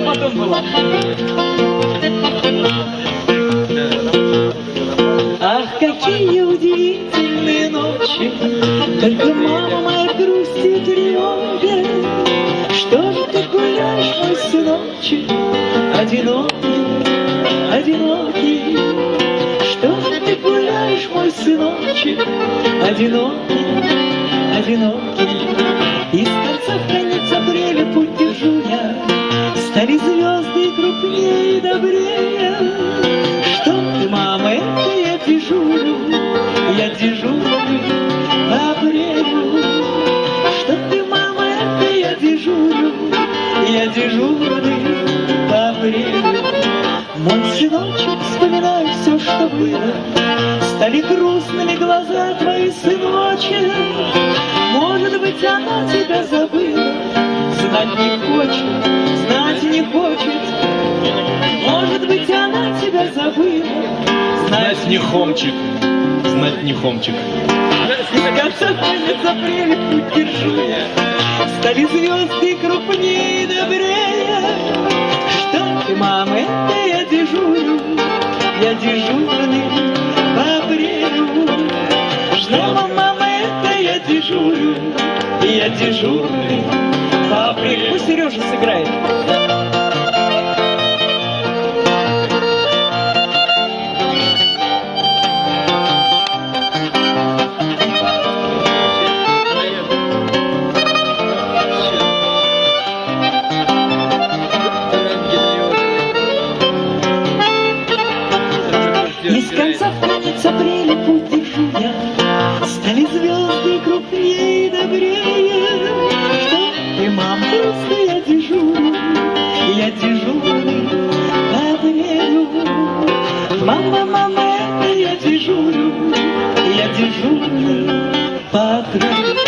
потом была. Ах, какие удивительные ночи, только мама моя грустит тревога. Что же ты гуляешь, мой сыночек, одинокий, одинокий? Что же ты гуляешь, мой сыночек, одинокий, одинокий? Из конца в конец апреля путь держу я, стали звезды крупнее и добрее. Что ты, мама, это я дежурю по апрелю. Что ты, мама, это я дежурю по апрелю. Мой сыночек, вспоминай все, что было, стали грустными глаза твои, сыночек. Может быть, она тебя забыла, знать не хочет, знать не хочет. Может быть, она тебя забыла, Знать не хомчик, знать не хомчик. Из конца конец апреля путь держу я, стали звезды крупнее и добрее. Что ты, мама, это я дежурный по апрелю. Что, мама, это я дежурный по апрелю. Пусть Сережа сыграет. Из конца в конец апреля путь держу я, стали звезды крупнее и добрее. Что ты, мам, просто я дежурный по апрелю. Мама, мама, это я дежурный по апрелю.